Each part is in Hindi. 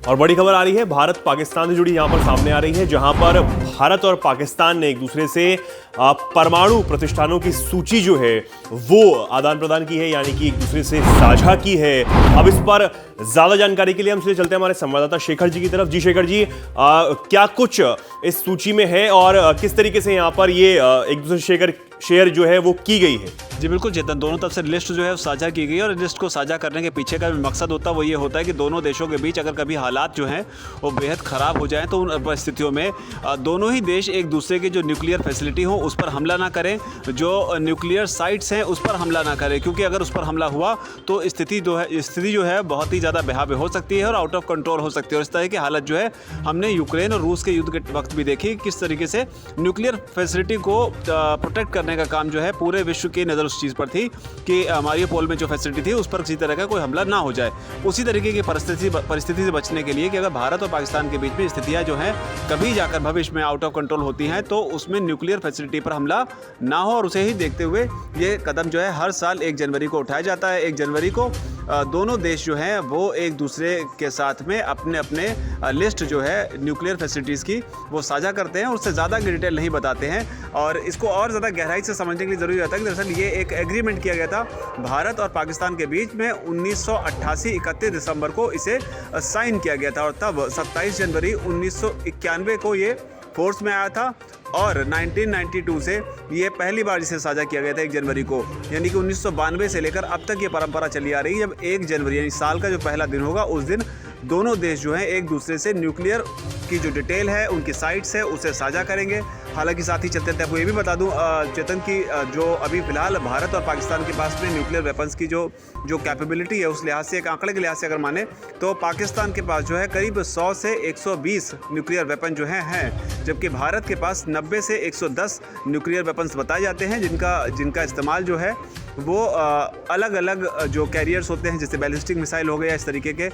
और बड़ी खबर आ रही है भारत पाकिस्तान से जुड़ी यहां पर सामने आ रही है, जहां पर भारत और पाकिस्तान ने एक दूसरे से परमाणु प्रतिष्ठानों की सूची जो है वो आदान प्रदान की है, यानी कि एक दूसरे से साझा की है। अब इस पर ज्यादा जानकारी के लिए हम सीधे चलते हैं हमारे संवाददाता शेखर जी की तरफ। जी शेखर जी, क्या कुछ इस सूची में है और किस तरीके से यहाँ पर ये एक दूसरे से शेयर जो है वो की गई है? जी बिल्कुल चेतन, दोनों तरफ से लिस्ट जो है साझा की गई है और लिस्ट को साझा करने के पीछे का मकसद होता है वो ये होता है कि दोनों देशों के बीच अगर कभी हालात जो हैं वो बेहद ख़राब हो जाएं तो उन परिस्थितियों में दोनों ही देश एक दूसरे की जो न्यूक्लियर फैसिलिटी हो उस पर हमला ना करें, जो न्यूक्लियर साइट्स हैं उस पर हमला ना करें, क्योंकि अगर उस पर हमला हुआ तो स्थिति जो है बहुत ही ज़्यादा बेहाबे हो सकती है और आउट ऑफ कंट्रोल हो सकती है। और इस तरह की हालत जो है हमने यूक्रेन और रूस के युद्ध के वक्त भी देखी, किस तरीके से न्यूक्लियर फैसिलिटी को प्रोटेक्ट करने का काम जो है पूरे विश्व की नज़र उस चीज़ पर थी कि मारियोपोल में जो फैसिलिटी थी उस पर किसी तरह का कोई हमला ना हो जाए। उसी तरीके की परिस्थिति से बचने के लिए कि अगर भारत और पाकिस्तान के बीच में स्थितियां जो हैं कभी जाकर भविष्य में आउट ऑफ कंट्रोल होती हैं तो उसमें न्यूक्लियर फैसिलिटी पर हमला ना हो, और उसे ही देखते हुए ये कदम जो है हर साल 1 जनवरी को उठाया जाता है। 1 जनवरी को दोनों देश जो हैं वो एक दूसरे के साथ में अपने अपने लिस्ट जो है न्यूक्लियर फैसिलिटीज़ की वो साझा करते हैं और उससे ज़्यादा की डिटेल नहीं बताते हैं। और इसको और ज़्यादा गहराई से समझने के लिए ज़रूरी रहता है कि दरअसल ये एक एग्रीमेंट किया गया था भारत और पाकिस्तान के बीच में 1988 31 दिसंबर को इसे साइन किया गया था, और तब 27 जनवरी 1991 को ये फोर्स में आया था और 1992 से ये पहली बार इसे साझा किया गया था 1 जनवरी को। यानी कि 1992 से लेकर अब तक ये परंपरा चली आ रही है, जब 1 जनवरी यानी साल का जो पहला दिन होगा उस दिन दोनों देश जो हैं एक दूसरे से न्यूक्लियर की जो डिटेल है उनकी साइट्स है उसे साझा करेंगे। हालांकि साथ ही चलते आपको ये भी बता दूं चेतन की जो अभी फिलहाल भारत और पाकिस्तान के पास में न्यूक्लियर वेपन्स की जो कैपेबिलिटी है उस लिहाज से, एक आंकड़े के लिहाज से अगर माने तो पाकिस्तान के पास जो है करीब 100 से 120 न्यूक्लियर वेपन जो हैं, जबकि भारत के पास 90 से 110 न्यूक्लियर वेपन्स बताए जाते हैं जिनका इस्तेमाल जो है वो अलग अलग जो कैरियर्स होते हैं जैसे बैलिस्टिक मिसाइल हो गया, इस तरीके के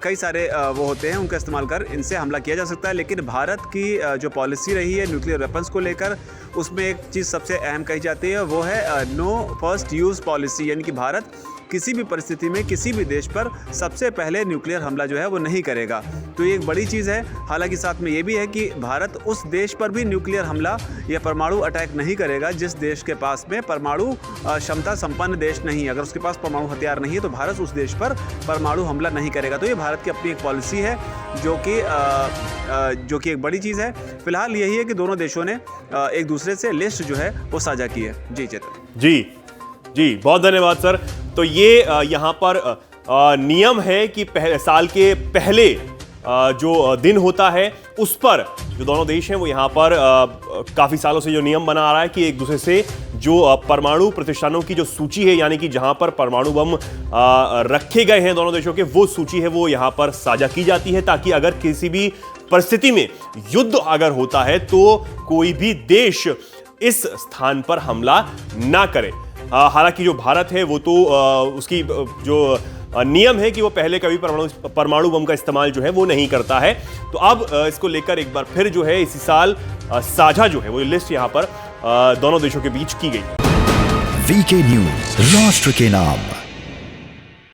कई सारे वो होते हैं, उनका इस्तेमाल कर इनसे हमला किया जा सकता है। लेकिन भारत की जो पॉलिसी रही है न्यूक्लियर वेपन्स को लेकर उसमें एक चीज़ सबसे अहम कही जाती है वो है नो फर्स्ट यूज़ पॉलिसी, यानी कि भारत किसी भी परिस्थिति में किसी भी देश पर सबसे पहले न्यूक्लियर हमला जो है वो नहीं करेगा। तो ये एक बड़ी चीज़ है। हालांकि साथ में ये भी है कि भारत उस देश पर भी न्यूक्लियर हमला या परमाणु अटैक नहीं करेगा जिस देश के पास में परमाणु क्षमता संपन्न देश नहीं है। अगर उसके पास परमाणु हथियार नहीं है तो भारत उस देश पर परमाणु हमला नहीं करेगा। तो ये भारत की अपनी एक पॉलिसी है जो कि एक बड़ी चीज़ है। फिलहाल यही है कि दोनों देशों ने एक दूसरे से लिस्ट जो है वो साझा की है। जी चेतन। जी बहुत धन्यवाद सर। तो ये यहाँ पर नियम है कि साल के पहले जो दिन होता है उस पर जो दोनों देश हैं वो यहाँ पर काफ़ी सालों से जो नियम बना आ रहा है कि एक दूसरे से जो परमाणु प्रतिष्ठानों की जो सूची है, यानी कि जहाँ पर परमाणु बम रखे गए हैं दोनों देशों के, वो सूची है वो यहाँ पर साझा की जाती है, ताकि अगर किसी भी परिस्थिति में युद्ध अगर होता है तो कोई भी देश इस स्थान पर हमला ना करे। हालांकि जो भारत है वो तो उसकी जो नियम है कि वो पहले कभी परमाणु बम का इस्तेमाल जो है वो नहीं करता है। तो अब इसको लेकर एक बार फिर जो है इसी साल साझा जो है वो लिस्ट यहाँ पर दोनों देशों के बीच की गई। वीके न्यूज, राष्ट्र के नाम।